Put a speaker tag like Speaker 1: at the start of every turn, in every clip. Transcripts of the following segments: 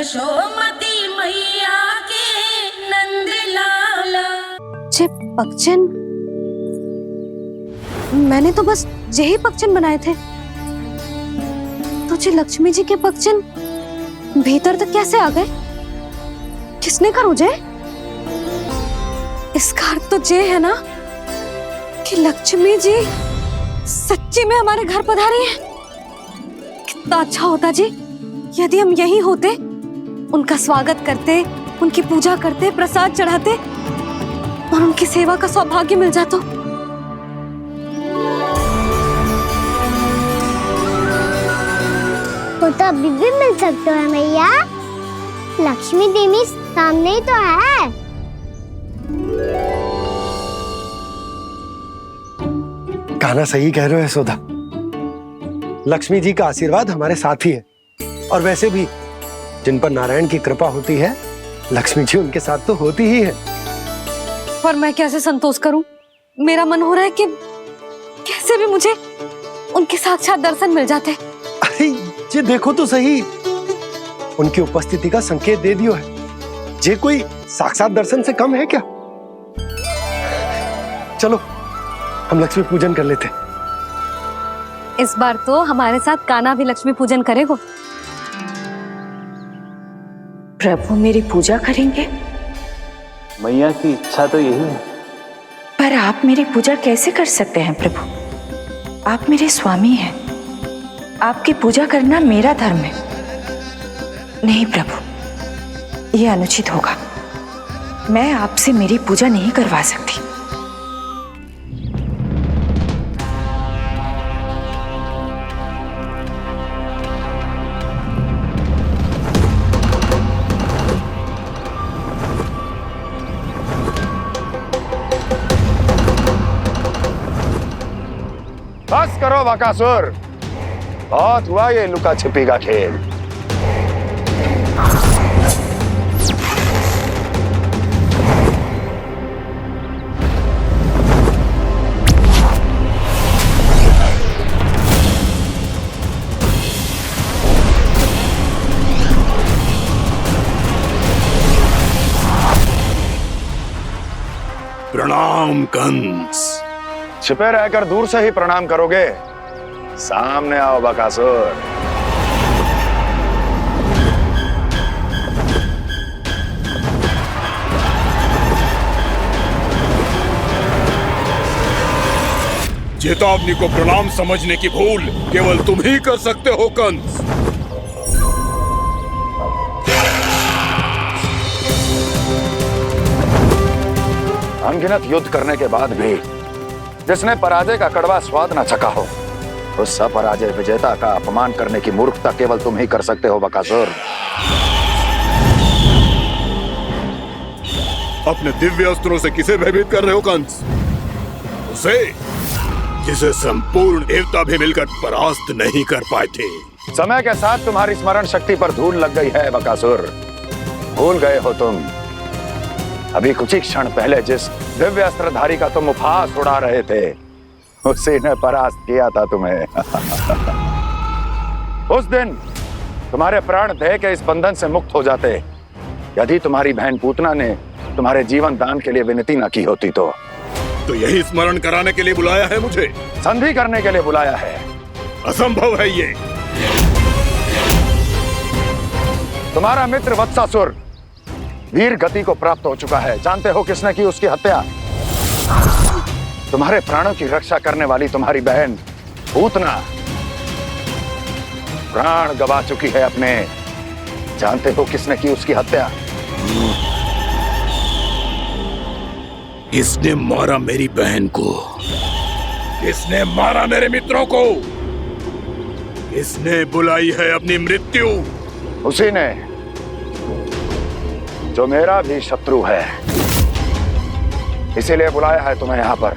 Speaker 1: यशोमती मैया के नंद लाला।
Speaker 2: जे पगचन, मैंने तो बस यही पगचन बनाए थे, तो जे लक्ष्मी जी के पगचन भीतर तक कैसे आ गए? किसने कहा मुझे? इसका अर्थ तो ये है ना कि लक्ष्मी जी सच्ची में हमारे घर पधारी हैं। कितना अच्छा होता जी यदि हम यहीं होते, उनका स्वागत करते, उनकी पूजा करते, प्रसाद चढ़ाते और उनकी सेवा का सौभाग्य मिल जाता।
Speaker 3: वो तो अभी भी मिल सकते हैं मैया, लक्ष्मी देवी सामने ही तो है।
Speaker 4: कहना सही कह रहे हो यशोदा, लक्ष्मी जी का आशीर्वाद हमारे साथ ही है। और वैसे भी जिन पर नारायण की कृपा होती है, लक्ष्मी जी उनके साथ तो होती ही है।
Speaker 2: पर मैं कैसे संतोष करूं? मेरा मन हो रहा है कि कैसे भी मुझे उनके साक्षात दर्शन मिल जाते।
Speaker 4: अरे ये देखो तो सही, उनकी उपस्थिति का संकेत दे दियो है। ये कोई साक्षात दर्शन से कम है क्या? चलो हम लक्ष्मी पूजन कर लेते।
Speaker 2: इस बार तो हमारे साथ कान्हा भी लक्ष्मी पूजन करेगा।
Speaker 5: प्रभु मेरी पूजा करेंगे?
Speaker 6: मैया की इच्छा तो यही है।
Speaker 5: पर आप मेरी पूजा कैसे कर सकते हैं प्रभु? आप मेरे स्वामी हैं, आपकी पूजा करना मेरा धर्म है। नहीं प्रभु, यह अनुचित होगा। मैं आपसे मेरी पूजा नहीं करवा सकती।
Speaker 7: बस करो बकासुर, बहुत हुआ ये लुका छिपी का खेल।
Speaker 8: प्रणाम कंस।
Speaker 7: छिपे रहकर दूर से ही प्रणाम करोगे? सामने आओ बकासुर।
Speaker 8: चेतावनी को प्रणाम समझने की भूल केवल तुम ही कर सकते हो कंस।
Speaker 7: अनगिनत युद्ध करने के बाद भी जिसने पराजय का कड़वा स्वाद न चखा हो, उस अपराजय विजेता का अपमान करने की मूर्खता केवल तुम ही कर सकते हो बकासुर।
Speaker 8: अपने दिव्य अस्त्रों से किसे भयभीत कर रहे हो कंस? उसे जिसे संपूर्ण देवता भी मिलकर परास्त नहीं कर पाए थे।
Speaker 7: समय के साथ तुम्हारी स्मरण शक्ति पर धूल लग गई है बकासुर। भूल गए हो तुम अभी कुछ ही क्षण पहले जिस दिव्य अस्त्रधारी का तुम उपहास उड़ा रहे थे, उसी ने परास्त किया था तुम्हें। उस दिन तुम्हारे प्राण देह के इस बंधन से मुक्त हो जाते यदि तुम्हारी बहन पूतना ने तुम्हारे जीवन दान के लिए विनती न की होती। तो
Speaker 8: यही स्मरण कराने के लिए बुलाया है मुझे?
Speaker 7: संधि करने के लिए बुलाया है।
Speaker 8: असंभव है ये।
Speaker 7: तुम्हारा मित्र वत्सासुर वीर गति को प्राप्त हो चुका है। जानते हो किसने की उसकी हत्या? तुम्हारे प्राणों की रक्षा करने वाली तुम्हारी बहन पूतना प्राण गवा चुकी है अपने। जानते हो किसने की उसकी हत्या?
Speaker 8: किसने मारा मेरी बहन को? किसने मारा मेरे मित्रों को? किसने बुलाई है अपनी मृत्यु?
Speaker 7: उसी ने जो मेरा भी शत्रु है। इसीलिए बुलाया है तुम्हें यहाँ पर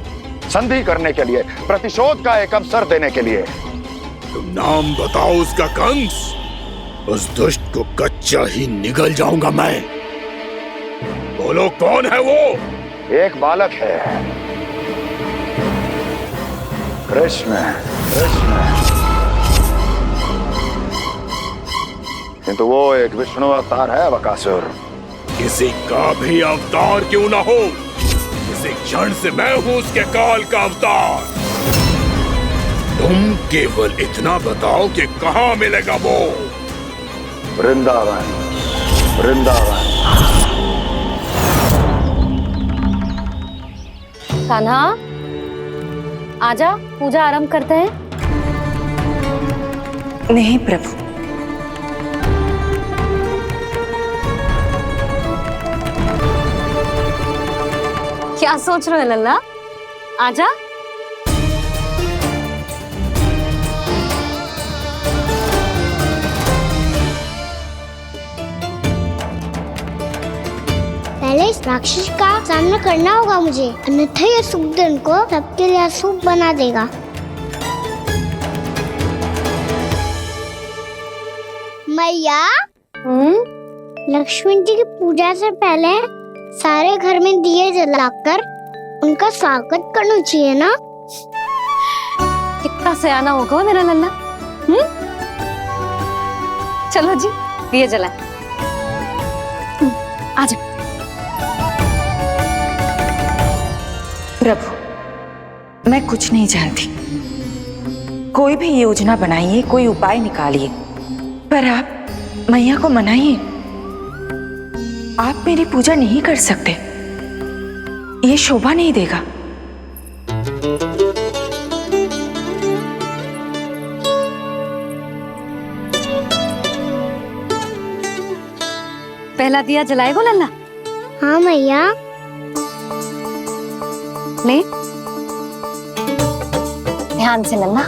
Speaker 7: संधि करने के लिए, प्रतिशोध का एक अवसर देने के लिए।
Speaker 8: तुम नाम बताओ उसका कंस। उस दुष्ट को कच्चा ही निगल जाऊंगा मैं। बोलो कौन है वो?
Speaker 7: एक बालक है, कृष्ण। कृष्ण किंतु वो एक विष्णु अवतार है बकासुर।
Speaker 8: किसी का भी अवतार क्यों ना हो, इसी क्षण से मैं हूं उसके काल का अवतार। तुम केवल इतना बताओ कि कहां मिलेगा वो।
Speaker 7: वृंदावन, वृंदावन।
Speaker 2: कान्हा, आजा, पूजा आरंभ करते हैं।
Speaker 5: नहीं प्रभु,
Speaker 2: क्या सोच रहे हो लल्ला? आजा।
Speaker 3: पहले इस राक्षस का सामना करना होगा मुझे, अन्यथा ये शुभ दिन को सबके लिए अशुभ बना देगा। मैया, लक्ष्मी जी की पूजा से पहले सारे घर में दिए जलाकर उनका स्वागत करना चाहिए ना।
Speaker 2: कितना सयाना होगा मेरा लल्ला। चलो जी, दिए जलाए। आजा।
Speaker 5: प्रभु, मैं कुछ नहीं जानती। कोई भी योजना बनाइए, कोई उपाय निकालिए, पर आप मैया को मनाइए। आप मेरी पूजा नहीं कर सकते, ये शोभा नहीं देगा।
Speaker 2: पहला दिया जलाएगो लल्ला?
Speaker 3: हाँ मैया।
Speaker 2: ले, ध्यान से लल्ला।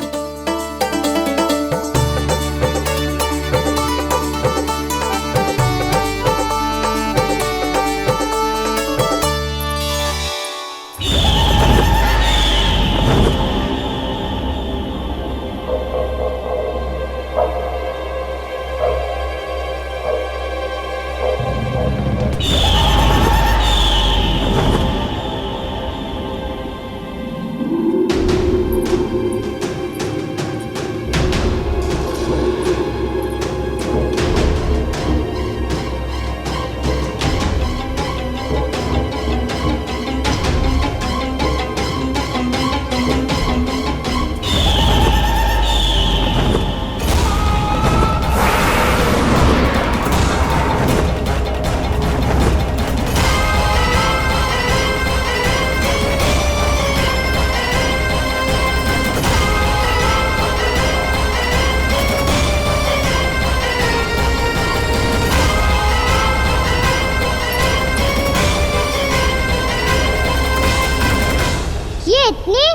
Speaker 3: इतनी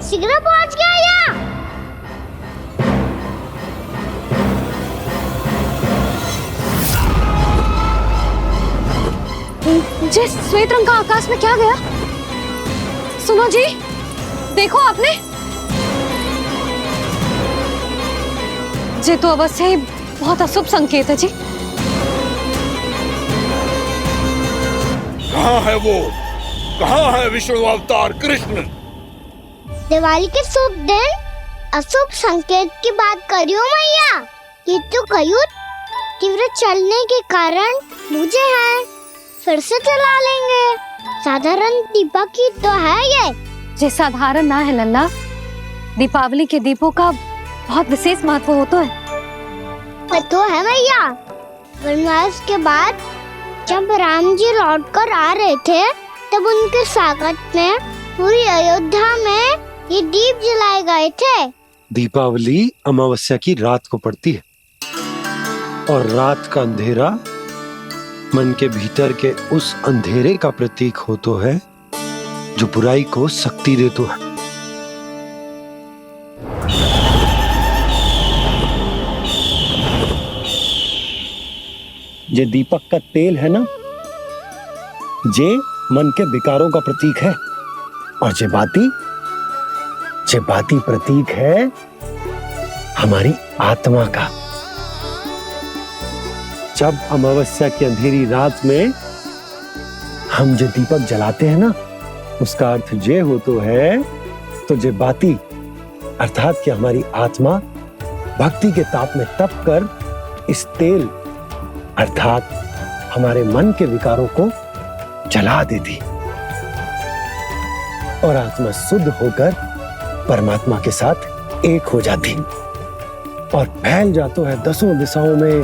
Speaker 3: शीघ्र पहुंच गया यहाँ?
Speaker 2: जे श्वेत रंग का आकाश में क्या गया? सुनो जी, देखो आपने। जे तो अवश्य ही बहुत अशुभ संकेत है जी।
Speaker 8: कहाँ है वो? कहाँ है विष्णु अवतार कृष्ण?
Speaker 3: दिवाली के शुभ दिन अशुभ संकेत की बात करियो मैया। ये तो कयूत तीव्र चलने के कारण मुझे है, फिर से चला लेंगे। साधारण दीपक ही तो है ये
Speaker 2: साधारण ना है लल्ला, दीपावली के दीपों का बहुत विशेष महत्व होता है।
Speaker 3: तो है मैया, वनवास के बाद जब राम जी लौट कर आ रहे थे तब उनके स्वागत में पूरी अयोध्या में ये दीप जलाए गए थे।
Speaker 4: दीपावली अमावस्या की रात को पड़ती है और रात का अंधेरा मन के भीतर के उस अंधेरे का प्रतीक होतो है जो बुराई को शक्ति देतो है। ये दीपक का तेल है ना, जे मन के विकारों का प्रतीक है, और जे बाती प्रतीक है हमारी आत्मा का। जब अमावस्या की अंधेरी रात में हम जो दीपक जलाते हैं ना, उसका अर्थ जे हो तो है, तो जे बाती अर्थात कि हमारी आत्मा भक्ति के ताप में तप कर इस तेल अर्थात हमारे मन के विकारों को जला देती और आत्मा शुद्ध होकर परमात्मा के साथ एक हो जाती और फैल जाता है दसों दिशाओं में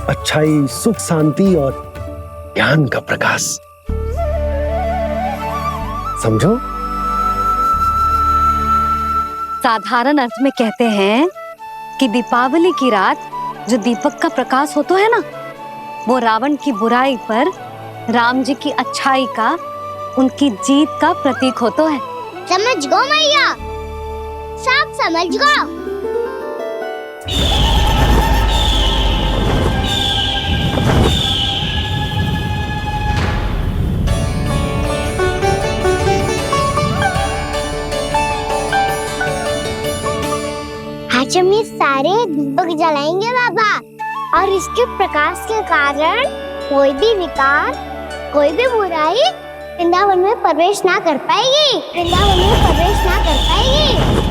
Speaker 4: अच्छाई, सुख, शांति और ज्ञान का प्रकाश। समझो?
Speaker 2: साधारण अर्थ में कहते हैं कि दीपावली की रात जो दीपक का प्रकाश होता है ना, वो रावण की बुराई पर राम जी की अच्छाई का, उनकी जीत का प्रतीक होता है।
Speaker 3: समझ गो मैया, सब समझ गो। आज हम ये सारे दीपक जलाएंगे बाबा, और इसके प्रकाश के कारण कोई भी विकार, कोई भी बुराई वृंदावन में प्रवेश ना कर पाएगी, वृंदावन में प्रवेश ना कर पाएगी।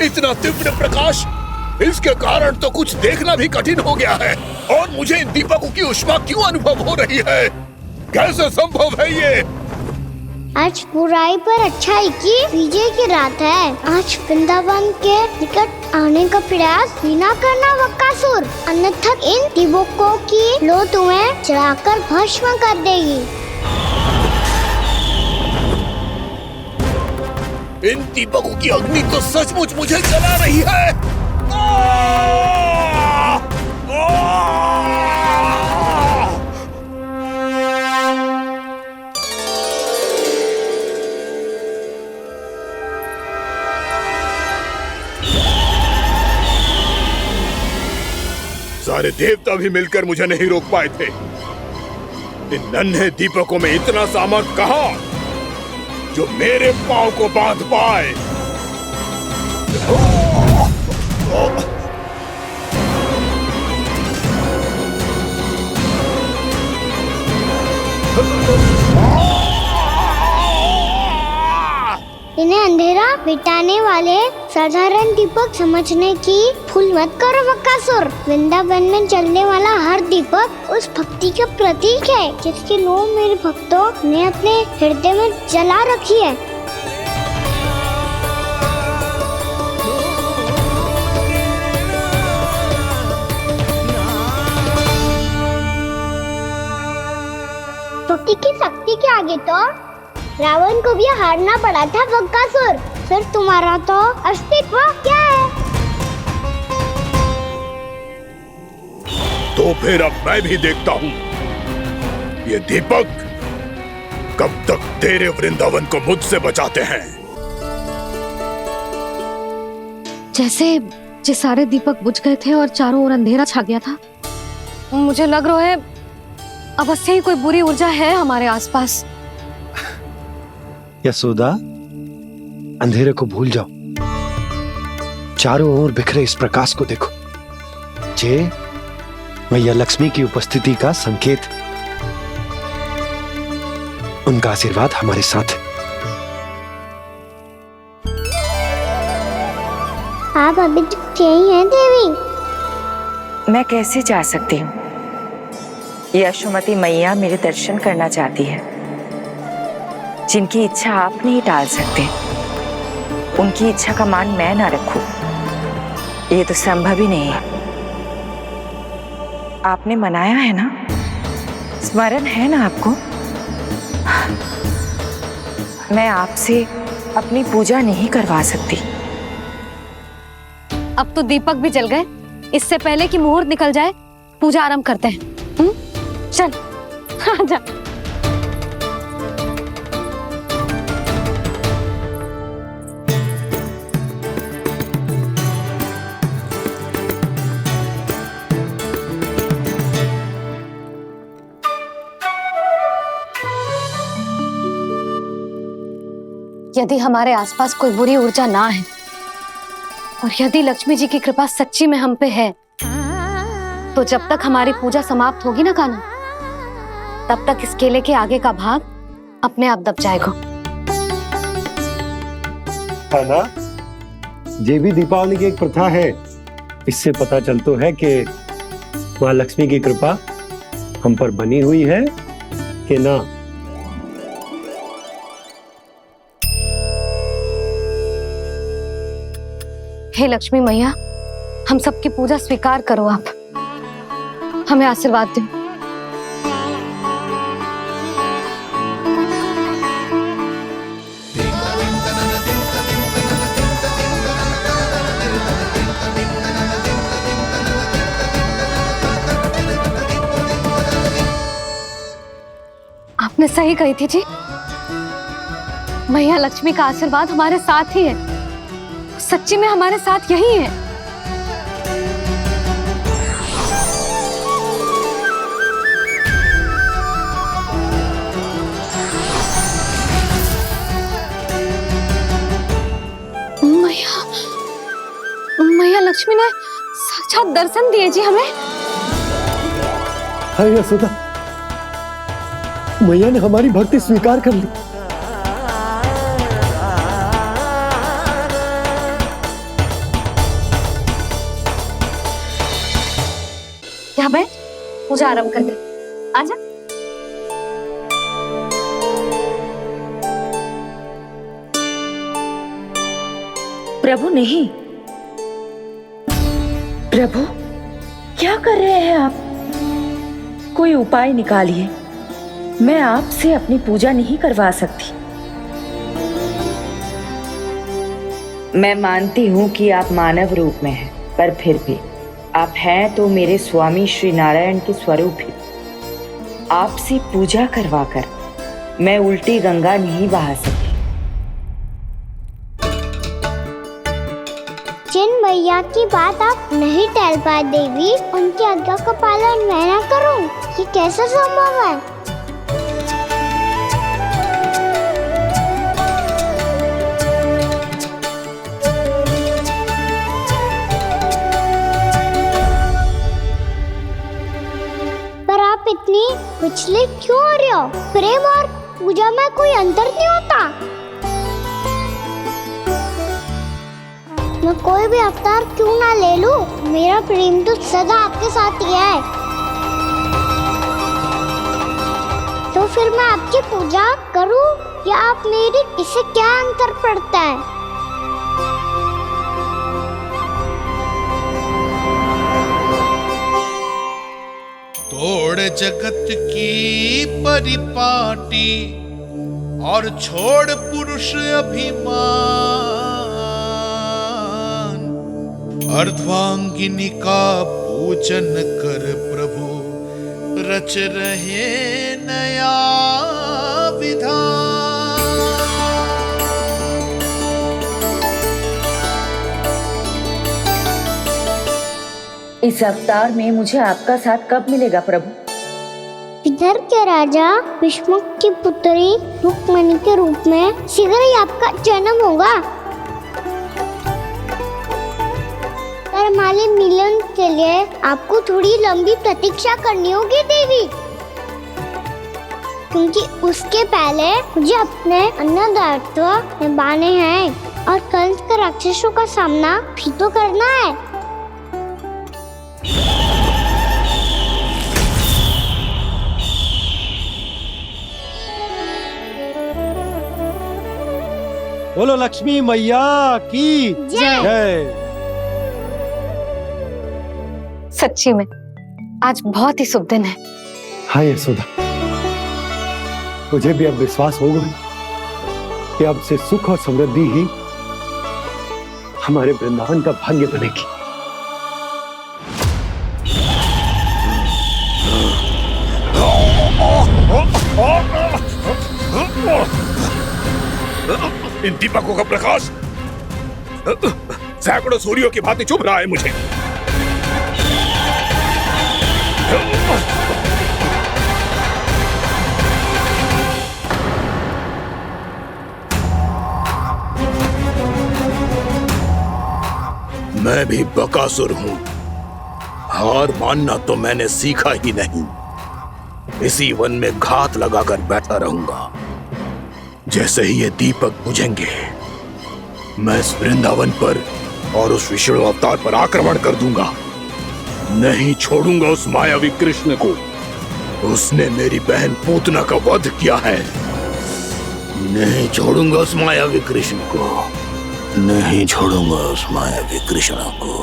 Speaker 8: इतना तीव्र प्रकाश, इसके कारण तो कुछ देखना भी कठिन हो गया है। और मुझे इन दीपकों की उष्मा क्यों अनुभव हो रही है? कैसे संभव है ये?
Speaker 3: आज बुराई पर अच्छाई की विजय की रात है। आज वृंदावन के निकट आने का प्रयास भी ना करना बकासुर, अन्यथा इन दीपकों की लो तुम्हें जलाकर भस्म कर देगी।
Speaker 8: इन दीपकों की अग्नि तो सचमुच मुझे जला रही है। सारे देवता भी मिलकर मुझे नहीं रोक पाए थे। इन नन्हे दीपकों में इतना सामर्थ कहां जो मेरे पांव को बांध पाए।
Speaker 3: इन्हें अंधेरा मिटाने वाले साधारण दीपक समझने की भूल मत करो बकासुर। वृंदावन में जलने वाला हर दीपक उस भक्ति का प्रतीक है जिसकी लो मेरे भक्तों ने अपने हृदय में जला रखी है। भक्ति की शक्ति के आगे तो रावण को भी हारना पड़ा था बकासुर। फिर तुम्हारा तो अस्तित्व क्या है?
Speaker 8: तो फिर अब मैं भी देखता हूँ ये दीपक कब तक तेरे वृंदावन को मुझसे बचाते हैं।
Speaker 2: जैसे ये सारे दीपक बुझ गए थे और चारों ओर अंधेरा छा गया था, मुझे लग रहा है अवश्य ही कोई बुरी ऊर्जा है हमारे आसपास।
Speaker 4: यशोदा, अंधेरे को भूल जाओ, चारों ओर बिखरे इस प्रकाश को देखो। ये मैया लक्ष्मी की उपस्थिति का संकेत, उनका आशीर्वाद हमारे साथ है।
Speaker 3: आप अभी तक यही हैं देवी?
Speaker 5: मैं कैसे जा सकती हूँ? यशोमती मैया मेरे दर्शन करना चाहती है। जिनकी इच्छा आप नहीं टाल सकते, उनकी इच्छा का मान मैं ना रखूं, ये तो संभव ही नहीं है। आपने मनाया है ना, स्मरण है ना आपको? मैं आपसे अपनी पूजा नहीं करवा सकती।
Speaker 2: अब तो दीपक भी जल गए, इससे पहले कि मुहूर्त निकल जाए पूजा आरंभ करते हैं। चल आजा। यदि हमारे आसपास कोई बुरी ऊर्जा ना है और यदि लक्ष्मी जी की कृपा सच्ची में हम पे है, तो जब तक हमारी पूजा समाप्त होगी ना कान्हा, तब तक इस केले के आगे का भाग अपने आप दब जाएगा।
Speaker 4: कान्हा, ये भी दीपावली की एक प्रथा है। इससे पता चलता है कि माँ लक्ष्मी की कृपा हम पर बनी हुई है कि ना।
Speaker 2: हे लक्ष्मी मैया, हम सबकी पूजा स्वीकार करो, आप हमें आशीर्वाद दो। आपने सही कही थी जी, मैया लक्ष्मी का आशीर्वाद हमारे साथ ही है। सच्ची में हमारे साथ यही है। मैया लक्ष्मी ने साक्षात दर्शन दिए जी हमें।
Speaker 4: हाय यशोदा, मैया ने हमारी भक्ति स्वीकार कर ली।
Speaker 2: यहाँ बैठ, पूजा आरंभ कर दे। आजा।
Speaker 5: प्रभु नहीं, प्रभु क्या कर रहे हैं आप? कोई उपाय निकालिए, मैं आपसे अपनी पूजा नहीं करवा सकती। मैं मानती हूँ कि आप मानव रूप में हैं, पर फिर भी आप हैं तो मेरे स्वामी श्री नारायण के स्वरूप ही। आपसे पूजा करवाकर मैं उल्टी गंगा नहीं बहा सकी।
Speaker 3: जिन भैया की बात आप नहीं टाल पाए देवी, उनकी आज्ञा का पालन मैं ना करूं, ये कैसे संभव है? पर आप इतनी विचलित क्यों हो रहे हो? प्रेम और पूजा में कोई अंतर नहीं होता। मैं कोई भी अवतार क्यों ना ले लूं, मेरा प्रेम तो सदा आपके साथ ही है। तो फिर मैं आपकी पूजा करूं या आप मेरी, इससे क्या अंतर पड़ता है?
Speaker 9: तोड़ जगत की परिपाटी और छोड़ पुरुष अभिमान, अर्धांगिनी का पूजन कर प्रभु, रच रहे नया विधान।
Speaker 5: इस अवतार में मुझे आपका साथ कब मिलेगा प्रभु?
Speaker 3: इधर के राजा भीष्मक की पुत्री रुक्मणी के रूप में शीघ्र ही आपका जन्म होगा। पर हमारे मिलन के लिए आपको थोड़ी लंबी प्रतीक्षा करनी होगी देवी, क्योंकि उसके पहले मुझे अपने अन्य दायित्व निभाने हैं और कंस के राक्षसों का सामना भी तो करना है।
Speaker 4: बोलो लक्ष्मी मैया की जय।
Speaker 2: सच्ची में आज बहुत ही शुभ दिन है।
Speaker 4: हाँ यशोदा, मुझे भी अब विश्वास हो गया कि अब से सुख और समृद्धि ही हमारे वृंदावन का भाग्य बनेगी।
Speaker 8: इन दीपकों का प्रकाश सैकड़ों सूर्यों की भांति चुभ रहा है मुझे। मैं भी बकासुर हूँ। हार मानना तो मैंने सीखा ही नहीं। इसी वन में घात लगाकर बैठा रहूंगा। जैसे ही ये दीपक बुझेंगे, मैं इस वृंदावन पर और उस विष्णु अवतार पर आक्रमण कर दूंगा। नहीं छोड़ूंगा उस मायावी कृष्ण को। उसने मेरी बहन पूतना का वध किया है। नहीं छोड़ूंगा उस मायावी कृष्ण को। नहीं छोड़ूंगा उस मायावी कृष्ण को।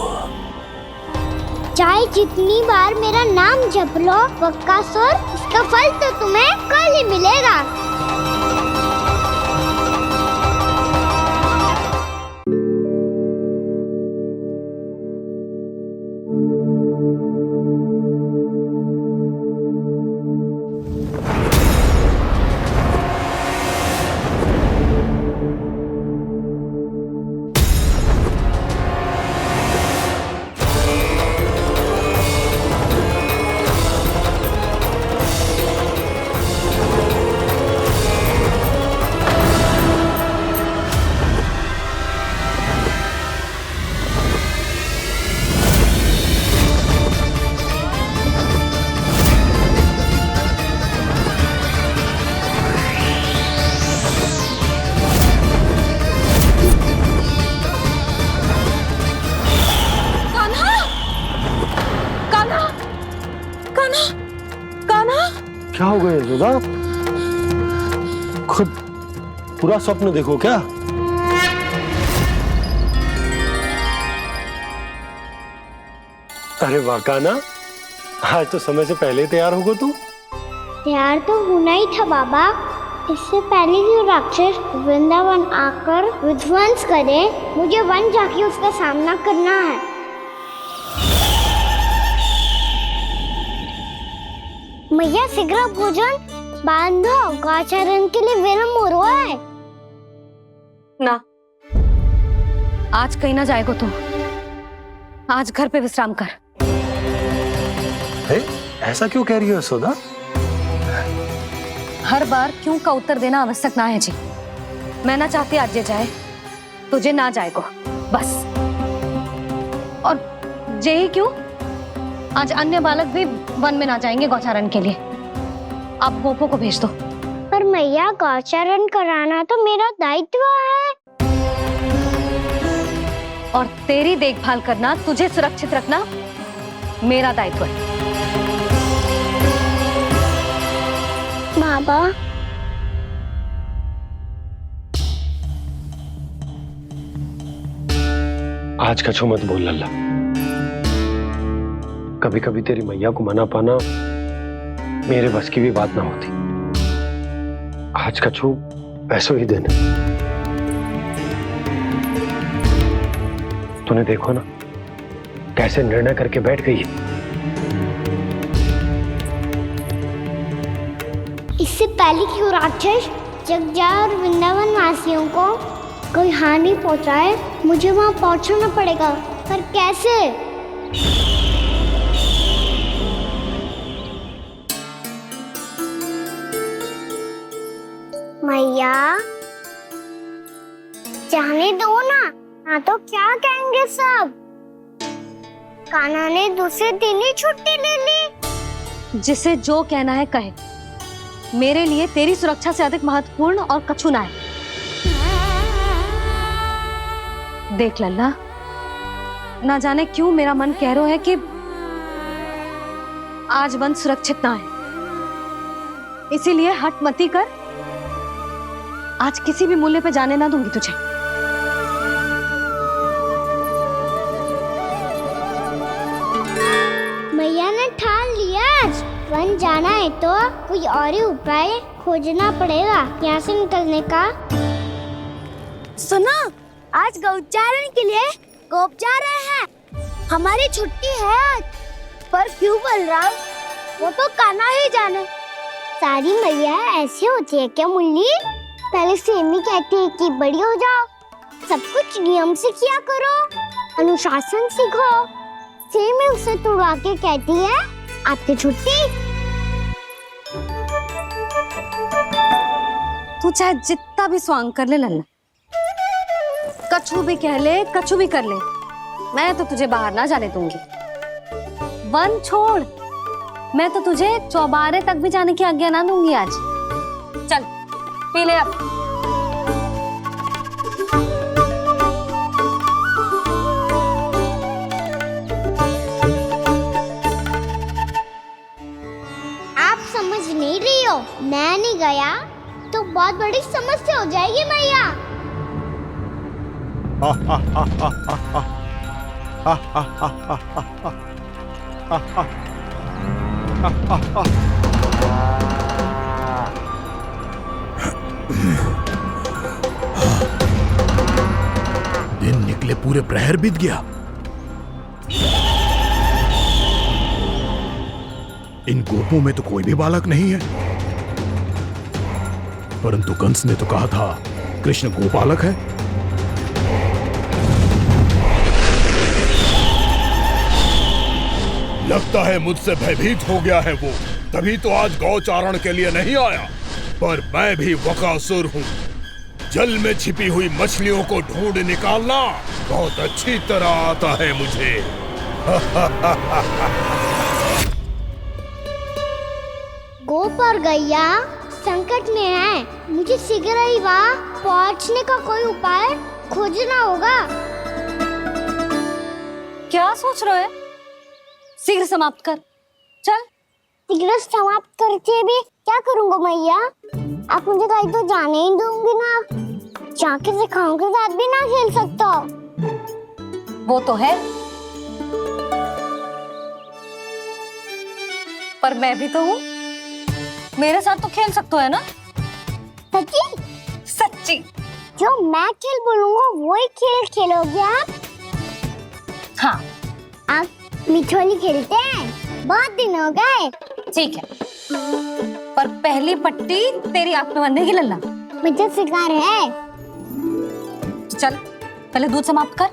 Speaker 3: चाहे जितनी बार मेरा नाम जप लो बकासुर, इसका फल तो तुम्हें कल ही मिलेगा।
Speaker 4: क्या हो गया यशोदा? खुद पूरा स्वप्न देखो क्या? अरे वाह कान्हा, आज तो समय से पहले ही तैयार होगा तू।
Speaker 3: तैयार तो होना ही था बाबा। इससे पहले कि राक्षस वृंदावन आकर विध्वंस करे, मुझे वन जाके उसका सामना करना है। मैया शीघ्र भोजन बांधो, गौचरण के लिए विलंब हो रहा है।
Speaker 2: ना, आज कहीं ना जाएगा तुम। आज घर पे विश्राम कर।
Speaker 4: ऐसा क्यों कह रही हो यशोदा?
Speaker 2: हर बार क्यों का उत्तर देना आवश्यक ना है जी। मैं ना चाहती आज ये जाए, तुझे ना जाएगा बस। और जे ही क्यों, आज अन्य बालक भी वन में ना जाएंगे गौचारण के लिए। आप गोपो को भेज दो।
Speaker 3: पर मैया गौचरण कराना तो मेरा दायित्व है।
Speaker 2: और तेरी देखभाल करना, तुझे सुरक्षित रखना मेरा दायित्व है।
Speaker 3: बाबा,
Speaker 4: आज कछु मत बोल लल्ला। कभी कभी तेरी मैया को मना पाना मेरे बस की भी बात ना होती। आज कछु पैसों ही देने। तूने देखो ना कैसे निर्णय करके बैठ गई है।
Speaker 3: इससे पहले कि वो राक्षस जगजा और वृंदावन वासियों को कोई हानि पहुंचाए, मुझे वहां पहुंचना पड़ेगा। पर कैसे? मैया, जाने दो ना, हाँ तो क्या कहेंगे सब। कान्हा ने दूसरे दिन ही छुट्टी ले ली।
Speaker 2: जिसे जो कहना है कहे। मेरे लिए तेरी सुरक्षा से अधिक महत्वपूर्ण और कछु ना है। देख लल्ला, ना जाने क्यों मेरा मन कह रहा है कि आज वन सुरक्षित ना है। इसीलिए हट मती कर। आज किसी भी मूल्य पे जाने ना दूंगी तुझे।
Speaker 3: मैया ने ठान लिया, आज वन जाना है तो कोई और ही उपाय खोजना पड़ेगा यहाँ से निकलने का। सुनो, आज गौचारण के लिए गोप जा रहे हैं। हमारी छुट्टी है आज। पर क्यों बलराम? वो तो कान्हा ही जाने। सारी मैया ऐसी होती है क्या मुन्नी? पहले सेमी कहती है कि बड़ी हो जाओ, सब कुछ नियम से किया करो, अनुशासन सीखो। सेमी उसे तुड़वा के कहती है आपकी छुट्टी।
Speaker 2: तू चाहे जितना भी स्वांग कर ले लल्ला, कछु भी कह ले, कछु भी कर ले, मैं तो तुझे बाहर ना जाने दूंगी। वन छोड़, मैं तो तुझे चौबारे तक भी जाने की आज्ञा ना दूंगी आज। चल पी ले अब।
Speaker 3: आप समझ नहीं रही हो, मैं नहीं गया तो बहुत बड़ी समस्या हो जाएगी मैया।
Speaker 8: दिन निकले पूरे प्रहर बीत गया। इन गोपों में तो कोई भी बालक नहीं है, परंतु कंस ने तो कहा था कृष्ण गोपालक है। लगता है मुझसे भयभीत हो गया है वो, तभी तो आज गौचारण के लिए नहीं आया। पर मैं भी बकासुर हूँ, जल में छिपी हुई मछलियों को ढूंढ निकालना बहुत अच्छी तरह आता है मुझे।
Speaker 3: गोप और गैया संकट में है, मुझे शीघ्र ही वहाँ पहुँचने का कोई उपाय खोजना होगा।
Speaker 2: क्या सोच रहे है? शीघ्र समाप्त कर, चल।
Speaker 3: शीघ्र समाप्त करके भी क्या करूँगा मैया? आप मुझे कहीं तो जाने ही दूंगी ना, जाके सिखाओं के साथ भी ना खेल सकता।
Speaker 2: वो तो है, पर मैं भी तो हूँ, मेरे साथ तो खेल सकते हो है ना?
Speaker 3: सच्ची?
Speaker 2: सच्ची।
Speaker 3: जो मैं खेल बोलूँगा वही खेल खेलोगे आप?
Speaker 2: हाँ।
Speaker 3: आप मिठोली खेलते हैं? बहुत दिन हो गए।
Speaker 2: ठीक है, पर पहली पट्टी तेरी आंख में बनने की लल्ला।
Speaker 3: मुझे शिकार है।
Speaker 2: चल पहले दूध समाप्त कर।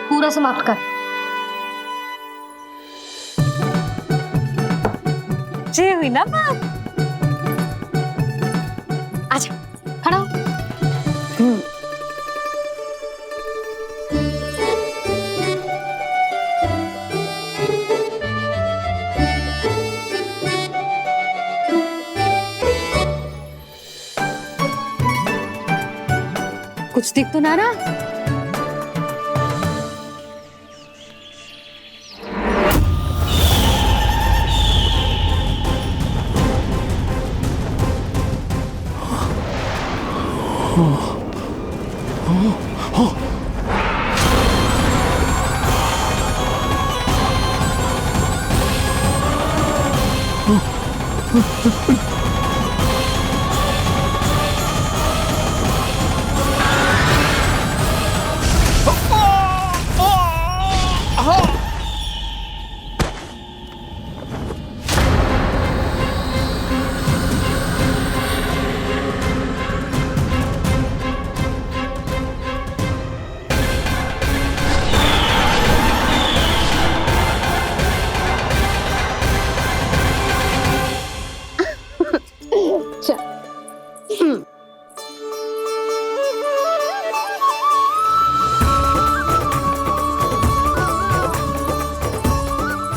Speaker 2: पूरा समाप्त कर। जे हुई ना बात। आजा, खड़ा हो। कुछ दिख तो ना रहा।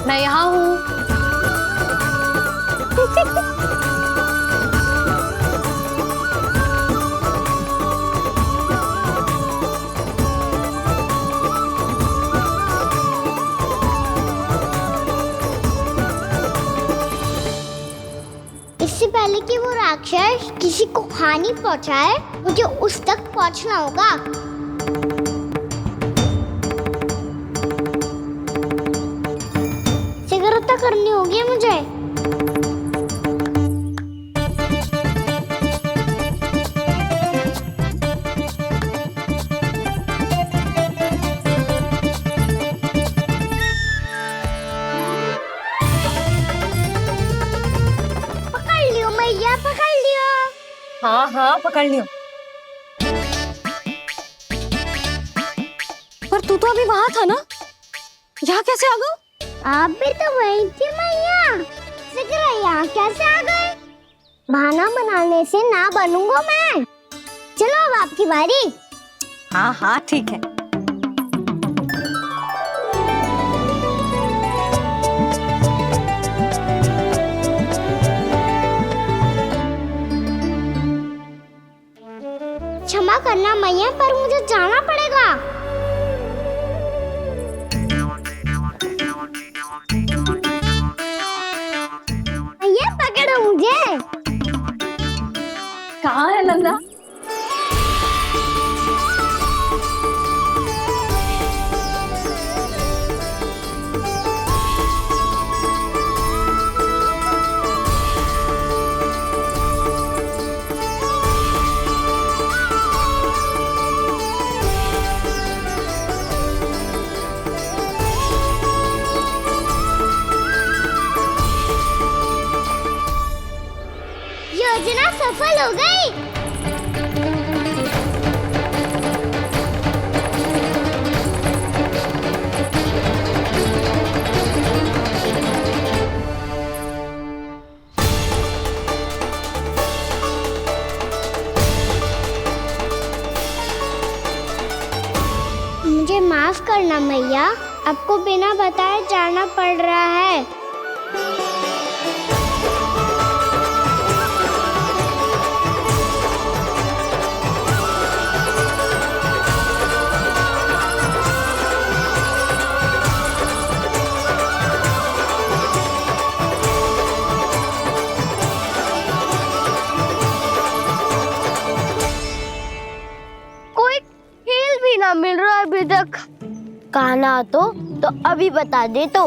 Speaker 2: मैं यहाँ हूँ।
Speaker 3: इससे पहले कि वो राक्षस किसी को हानि पहुंचाए, मुझे उस तक पहुंचना होगा। शीघ्रता करनी होगी मुझे। पकड़ लियो मैया, पकड़ लियो।
Speaker 2: हाँ हाँ पकड़ लियो। पर तू तो अभी वहां था ना, यहाँ कैसे आ गया?
Speaker 3: आप भी तो वही थी मैया, शीघ्र यहाँ कैसे आ गए? बहाना बनाने से ना बनूंगा मैं। चलो अब आपकी बारी।
Speaker 2: हाँ हाँ ठीक है।
Speaker 3: क्षमा करना मैया, पर मुझे जाना पड़ेगा। मैया पकड़ो मुझे।
Speaker 2: कहाँ है नंदा?
Speaker 3: योजना सफल हो गई। मुझे माफ करना मैया, आपको बिना बताए जाना पड़ रहा है। कोई खेल भी ना मिल रहा है अभी तक। कहना तो अभी बता दे तो।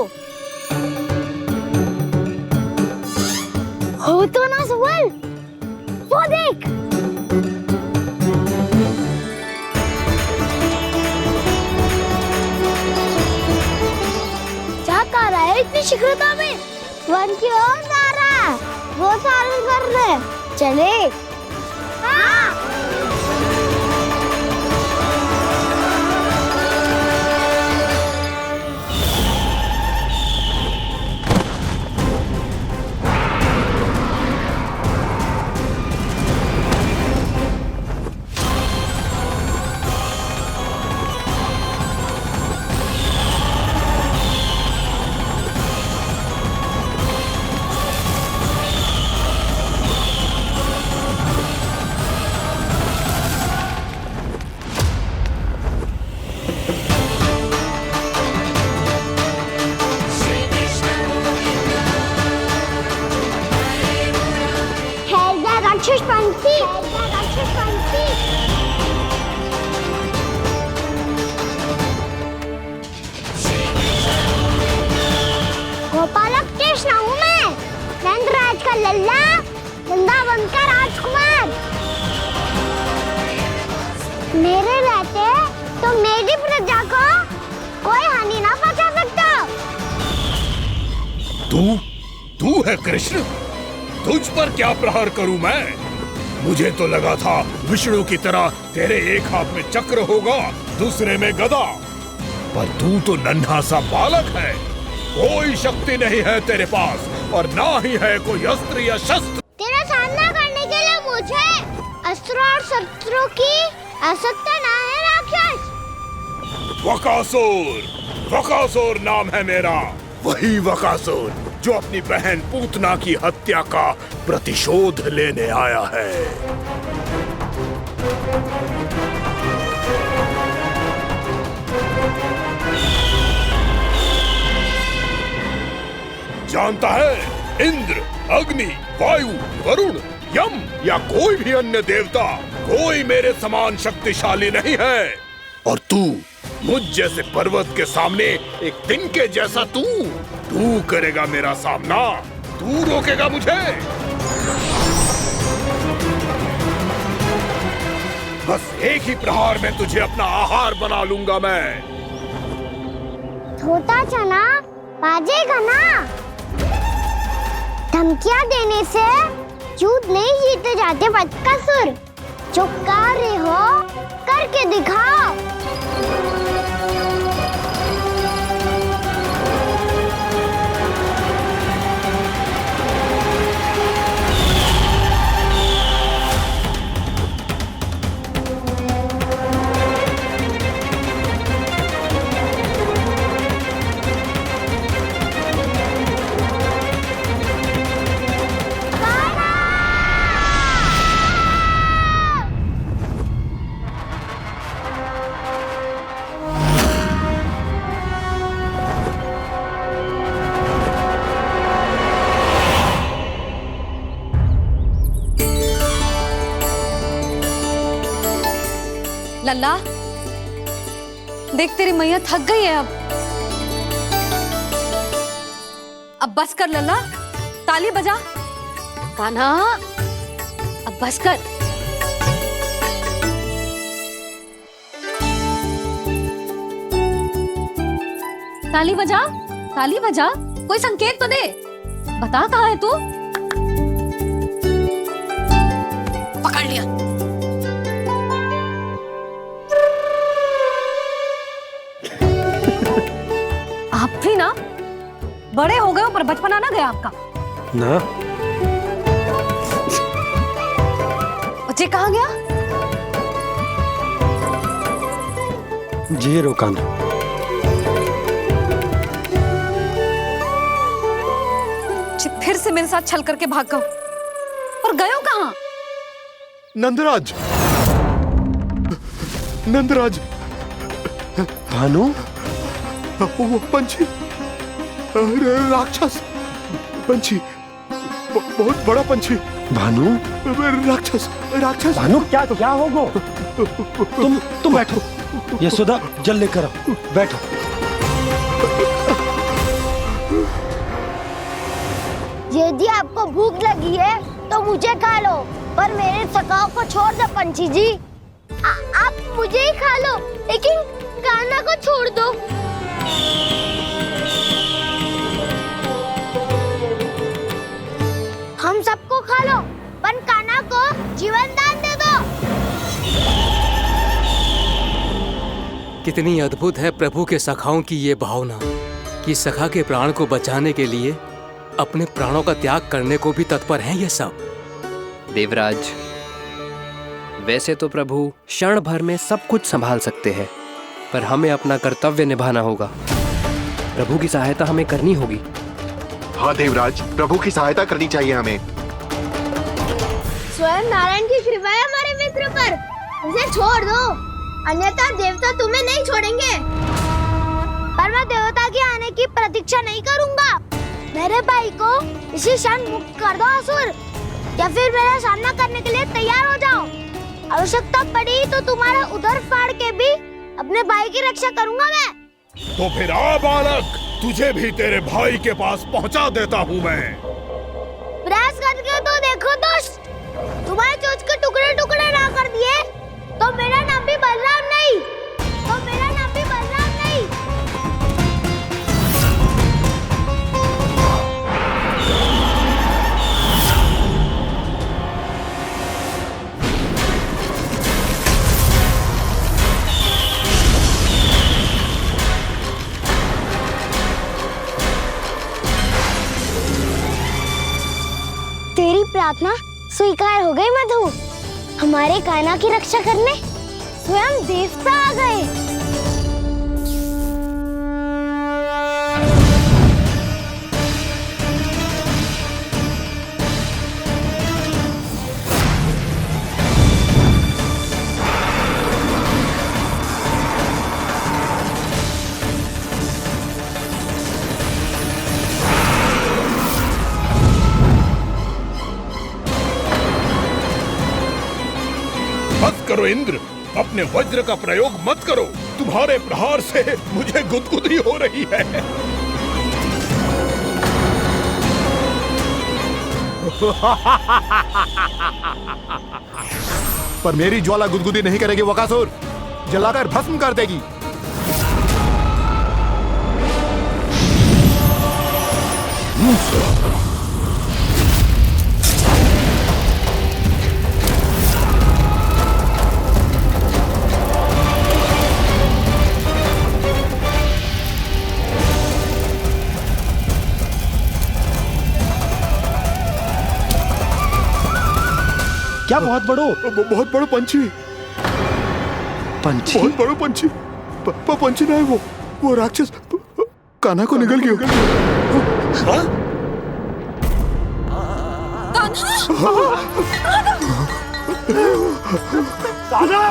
Speaker 3: हो तो ना सवाल, वो देख। क्या कर रहा है इतनी शीघ्रता में? वन की ओर जा रहा है, वो सारे कर रहे। चले। हाँ। राक्षस पंछी, राक्षस पंछी। गोपालक कृष्ण हूँ मैं, नंदराज का लल्ला, वृंदावन का राजकुमार। मेरे रहते तो मेरी प्रजा को कोई हानि ना पहुंचा सकता।
Speaker 8: तू है कृष्ण? तुझ पर क्या प्रहार करूं मैं? मुझे तो लगा था विष्णु की तरह तेरे एक हाथ में चक्र होगा, दूसरे में गदा, पर तू तो नन्हा सा बालक है। कोई शक्ति नहीं है तेरे पास और ना ही है कोई अस्त्र या शस्त्र।
Speaker 3: तेरा सामना करने के लिए मुझे अस्त्र और शस्त्रों की आवश्यकता ना है राक्षस।
Speaker 8: वकासुर, वकासुर नाम है मेरा, वही वकासुर जो अपनी बहन पूतना की हत्या का प्रतिशोध लेने आया है। जानता है, इंद्र, अग्नि, वायु, वरुण, यम या कोई भी अन्य देवता, कोई मेरे समान शक्तिशाली नहीं है। और तू, मुझ जैसे पर्वत के सामने एक तिनके जैसा तू करेगा मेरा सामना? तू रोकेगा मुझे? बस एक ही प्रहार में तुझे अपना आहार बना लूंगा मैं।
Speaker 3: छोटा चना बाजेगा ना। धमकियां देने से युद्ध नहीं जीते जाते बदकसूर। जो कार्य हो करके दिखाओ।
Speaker 2: लल्ला, देख तेरी मैया थक गई है अब बस कर लल्ला, ताली बजा। कान्हा, अब बस कर। ताली बजा, ताली बजा, कोई संकेत तो दे, बता कहाँ है तू? पकड़ लिया। आप भी ना बड़े हो गए हो, पर बचपना ना गया आपका
Speaker 4: ना।
Speaker 2: बच्चे कहाँ गया?
Speaker 4: जी रोकाना।
Speaker 2: फिर से मेरे साथ छल करके भाग गए, और गए हो कहाँ?
Speaker 8: नंदराज, नंदराज।
Speaker 4: भानु,
Speaker 8: वो पंछी, राक्षस पंछी, बहुत बड़ा पंछी।
Speaker 4: भानु,
Speaker 8: राक्षस, राक्षस।
Speaker 4: भानु क्या होगा? तुम बैठो, यशोदा जल लेकर आओ, बैठो।
Speaker 3: यदि आपको भूख लगी है तो मुझे खा लो, पर मेरे सखाओं को छोड़ दो पंछी जी। आप मुझे ही खा लो, लेकिन कान्हा को छोड़ दो। हम सबको खा लो, पर कान्हा को जीवन दान दे दो।
Speaker 10: कितनी अद्भुत है प्रभु के सखाओं की ये भावना कि सखा के प्राण को बचाने के लिए अपने प्राणों का त्याग करने को भी तत्पर हैं ये सब।
Speaker 11: देवराज, वैसे तो प्रभु क्षण भर में सब कुछ संभाल सकते हैं, पर हमें अपना कर्तव्य निभाना होगा। प्रभु की सहायता हमें करनी होगी।
Speaker 12: हाँ देवराज, प्रभु की सहायता करनी चाहिए हमें।
Speaker 3: स्वयं नारायण की कृपा है हमारे मित्र पर, उसे छोड़ दो, अन्यथा देवता तुम्हें नहीं छोड़ेंगे। पर मैं देवता के आने की प्रतीक्षा नहीं करूंगा। मेरे भाई को इसी क्षण मुक्त कर दो असुर, या फिर मेरा सामना करने के लिए तैयार हो जाओ। आवश्यकता पड़ी तो तुम्हारा उधर फाड़ के भी अपने भाई की रक्षा करूंगा मैं।
Speaker 8: तो फिर आ बालक, तुझे भी तेरे भाई के पास पहुंचा देता हूँ मैं।
Speaker 3: प्रयास करके तो देखो दोस्त, तुम्हारे चोंच के टुकड़े टुकड़े ना कर दिए तो मेरा नाम भी बलराम नहीं, तो मेरा नाम भी बलराम नहीं। तेरी प्रार्थना स्वीकार हो गई मधु। हमारे कान्हा की रक्षा करने स्वयं देवता आ गए।
Speaker 8: मत करो इंद्र, अपने वज्र का प्रयोग मत करो। तुम्हारे प्रहार से मुझे गुदगुदी हो रही है।
Speaker 12: पर मेरी ज्वाला गुदगुदी नहीं करेगी बकासुर, जलाकर भस्म कर देगी।
Speaker 4: क्या बहुत बड़ो?
Speaker 8: बहुत बड़ा पंछी।
Speaker 4: पंछी?
Speaker 8: बहुत बड़ा पंछी। पंछी ना है वो राक्षस कान्हा को निगल गया। हाँ?
Speaker 4: कान्हा!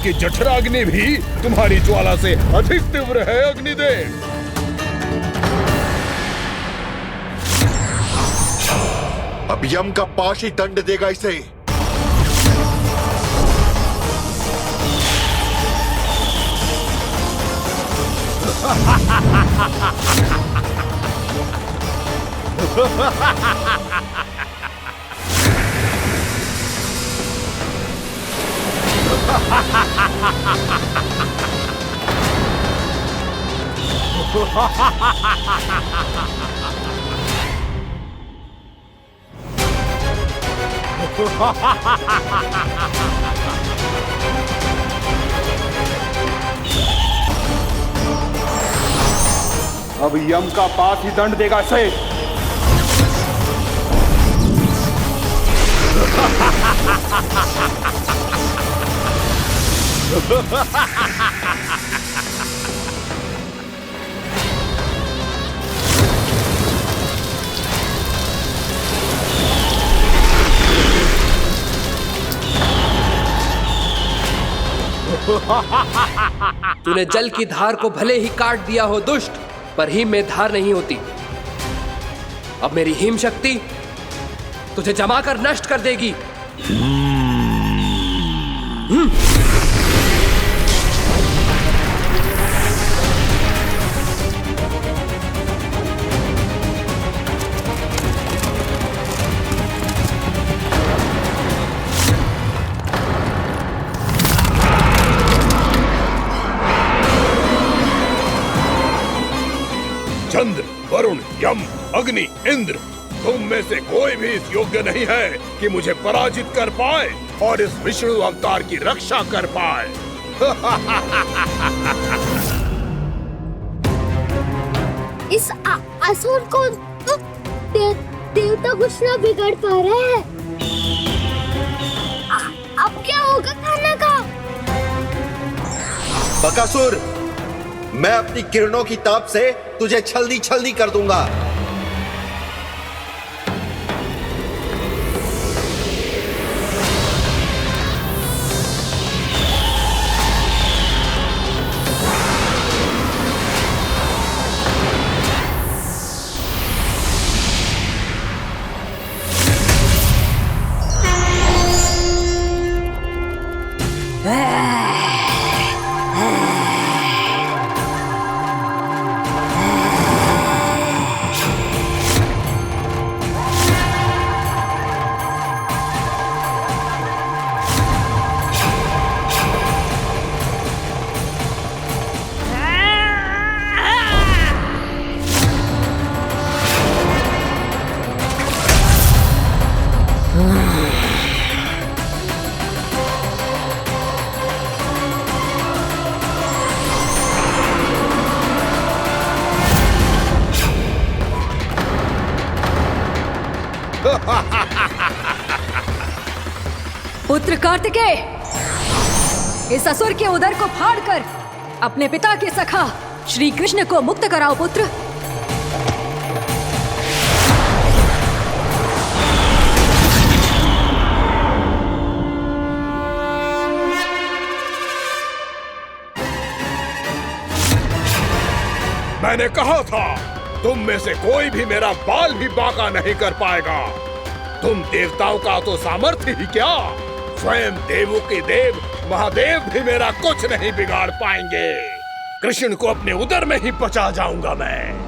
Speaker 8: कि जठराग्नि भी तुम्हारी ज्वाला से अधिक तीव्र है अग्निदेव।
Speaker 12: अब यम का पाश ही दंड देगा इसे।
Speaker 6: अब यम का पास ही दंड देगा इसे।
Speaker 11: तूने जल की धार को भले ही काट दिया हो दुष्ट, पर हिम में धार नहीं होती। अब मेरी हिम शक्ति तुझे जमा कर नष्ट कर देगी।
Speaker 8: चंद्र, वरुण, यम, अग्नि, इंद्र, तुम में से कोई भी इस योग्य नहीं है कि मुझे पराजित कर पाए और इस विष्णु अवतार की रक्षा कर पाए।
Speaker 3: इस असुर को देवता कुछ ना बिगाड़ पा रहे हैं। अब क्या होगा खाना का?
Speaker 13: बकासुर, मैं अपनी किरणों की ताप से तुझे छल्दी छल्दी कर दूंगा।
Speaker 2: पुत्र कार्तिकेय, इस असुर के उदर को फाड़कर अपने पिता के सखा श्री कृष्ण को मुक्त कराओ पुत्र।
Speaker 8: मैंने कहा था, तुम में से कोई भी मेरा बाल भी बांका नहीं कर पाएगा। तुम देवताओं का तो सामर्थ्य ही क्या, स्वयं देवों के देव महादेव भी मेरा कुछ नहीं बिगाड़ पाएंगे। कृष्ण को अपने उदर में ही पचा जाऊंगा मैं।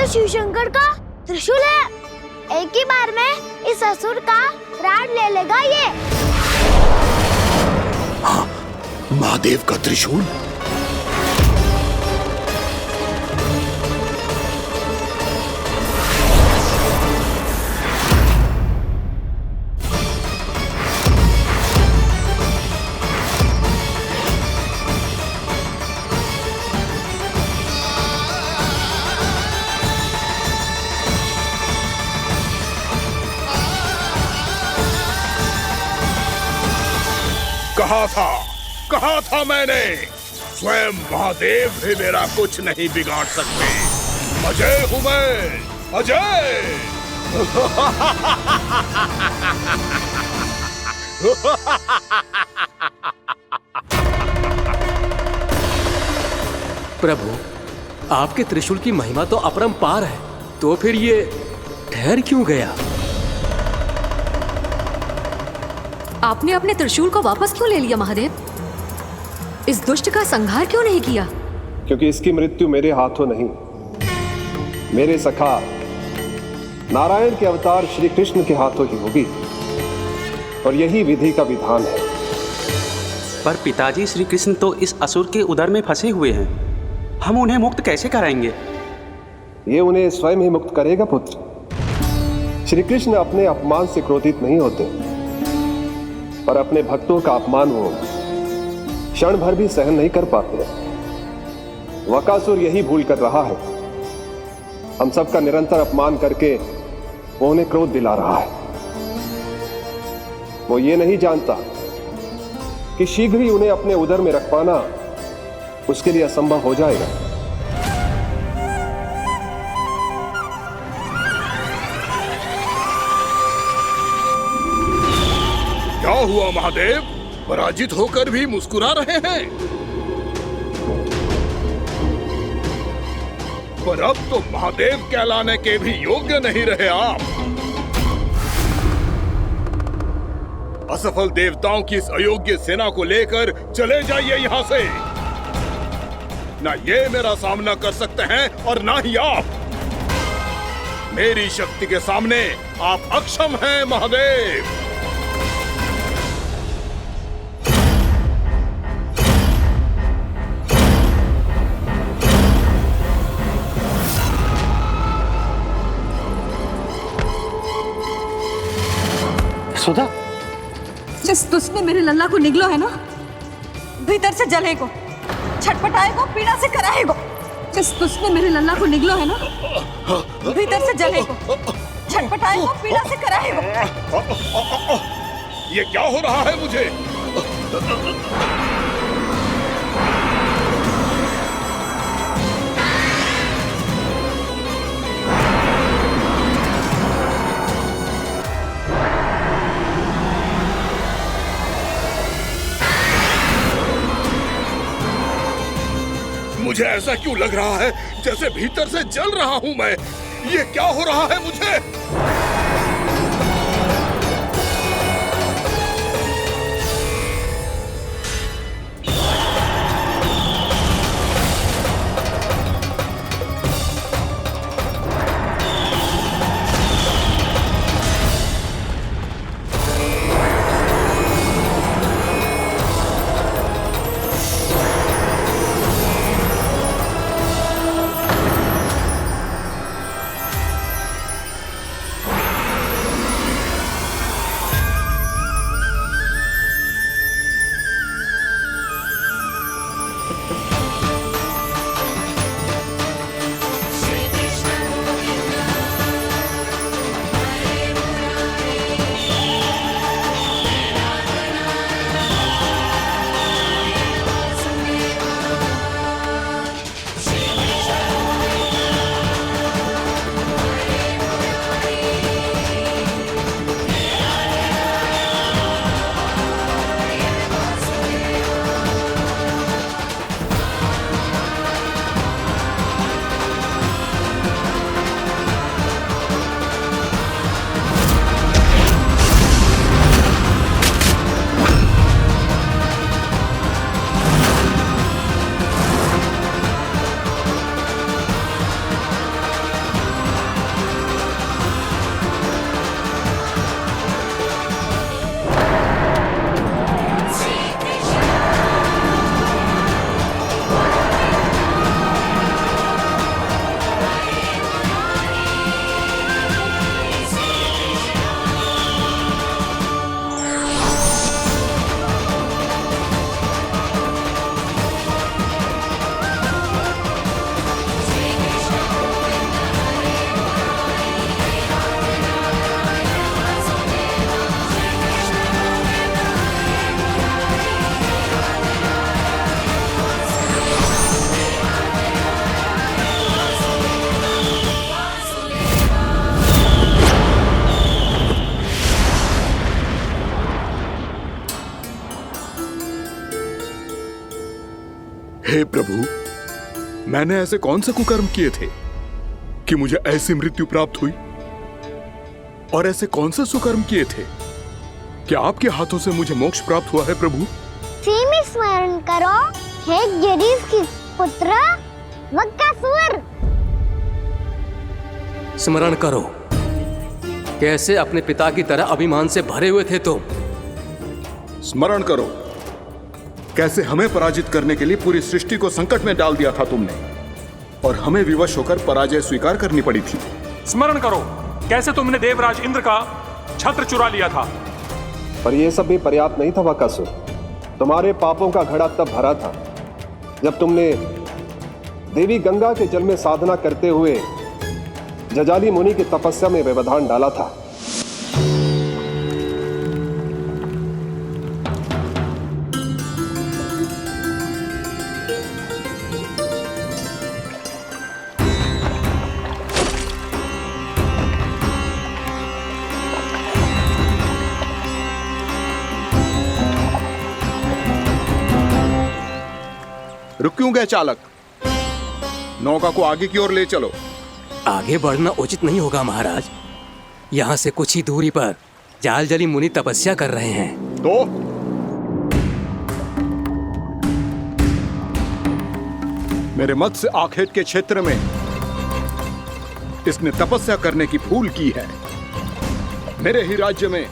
Speaker 3: शिव शंकर का त्रिशूल है। एक ही बार में इस असुर का प्राण ले लेगा ये।
Speaker 8: हाँ, महादेव का त्रिशूल। कहा था मैंने, स्वयं महादेव भी मेरा कुछ नहीं बिगाड़ सकते। अजय हूं मैं, अजय।
Speaker 10: प्रभु, आपके त्रिशूल की महिमा तो अपरंपार है, तो फिर ये ठहर क्यों गया?
Speaker 2: आपने अपने त्रिशूल को वापस क्यों ले लिया महादेव? इस दुष्ट का संहार क्यों नहीं किया?
Speaker 14: क्योंकि इसकी मृत्यु मेरे हाथों नहीं, मेरे सखा नारायण के अवतार श्री कृष्ण के हाथों ही होगी, और यही विधि का विधान है।
Speaker 15: पर पिताजी, श्री कृष्ण तो इस असुर के उदर में फंसे हुए हैं, हम उन्हें मुक्त कैसे कराएंगे?
Speaker 14: ये उन्हें स्वयं ही मुक्त करेगा पुत्र। श्री कृष्ण अपने अपमान से क्रोधित नहीं होते, पर अपने भक्तों का अपमान वो क्षण भर भी सहन नहीं कर पाते। वकासुर यही भूल कर रहा है, हम सबका निरंतर अपमान करके वो उन्हें क्रोध दिला रहा है। वो ये नहीं जानता कि शीघ्र ही उन्हें अपने उदर में रख पाना उसके लिए असंभव हो जाएगा।
Speaker 8: क्या हुआ महादेव, पराजित होकर भी मुस्कुरा रहे हैं? पर अब तो महादेव कहलाने के भी योग्य नहीं रहे आप। असफल देवताओं की इस अयोग्य सेना को लेकर चले जाइए यहाँ से। ना ये मेरा सामना कर सकते हैं और ना ही आप। मेरी शक्ति के सामने आप अक्षम हैं महादेव।
Speaker 4: सुधा,
Speaker 2: जिस दुष्ट ने मेरे लल्ला को निगलो है ना, भीतर से जलेगो, छटपटाएगो, पीड़ा से कराएगो। जिस दुष्ट ने मेरे लल्ला को निगलो है ना, भीतर से जलेगो, छटपटाएगो, पीड़ा से कराएगो।
Speaker 8: ये क्या हो रहा है मुझे? मुझे ऐसा क्यों लग रहा है जैसे भीतर से जल रहा हूं मैं? ये क्या हो रहा है मुझे? मैंने ऐसे कौन से कुकर्म किए थे कि मुझे ऐसी मृत्यु प्राप्त हुई? और ऐसे कौन से सुकर्म किए थे कि आपके हाथों से मुझे मोक्ष प्राप्त हुआ है प्रभु?
Speaker 3: में स्मरण करो, हे जरीफ की पुत्र बकासुर।
Speaker 10: स्मरण करो, कैसे अपने पिता की तरह अभिमान से भरे हुए थे तुम।
Speaker 8: स्मरण करो, कैसे हमें पराजित करने के लिए पूरी सृष्टि को संकट में डाल दिया था तुमने, और हमें विवश होकर पराजय स्वीकार करनी पड़ी थी।
Speaker 16: स्मरण करो, कैसे तुमने देवराज इंद्र का छत्र चुरा लिया था।
Speaker 14: पर यह सब भी पर्याप्त नहीं था बकासुर। तुम्हारे पापों का घड़ा तब भरा था जब तुमने देवी गंगा के जल में साधना करते हुए जजाली मुनि की तपस्या में व्यवधान डाला था।
Speaker 8: रुक क्यों गए चालक? नौका को आगे की ओर ले चलो।
Speaker 10: आगे बढ़ना उचित नहीं होगा महाराज। यहाँ से कुछ ही दूरी पर जालजली मुनि तपस्या कर रहे हैं।
Speaker 8: तो मेरे मत्स्य आखेट के क्षेत्र में इसने तपस्या करने की भूल की है। मेरे ही राज्य में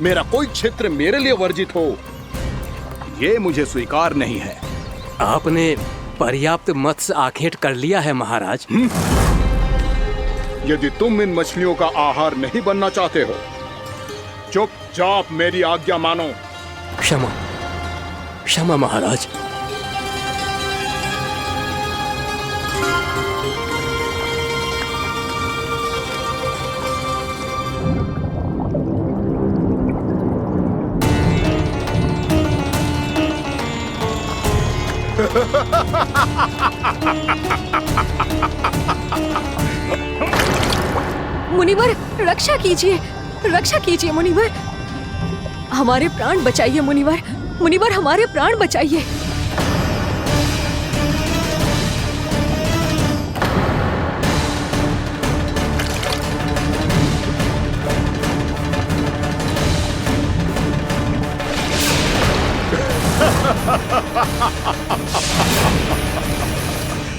Speaker 8: मेरा कोई क्षेत्र मेरे लिए वर्जित हो, यह मुझे स्वीकार नहीं है।
Speaker 10: आपने पर्याप्त मत्स्य आखेट कर लिया है महाराज।
Speaker 8: यदि तुम इन मछलियों का आहार नहीं बनना चाहते हो, चुपचाप मेरी आज्ञा मानो।
Speaker 10: क्षमा, क्षमा महाराज।
Speaker 2: मुनिवर, रक्षा कीजिए, रक्षा कीजिए मुनिवर। हमारे प्राण बचाइए मुनिवर, मुनिवर हमारे प्राण बचाइए।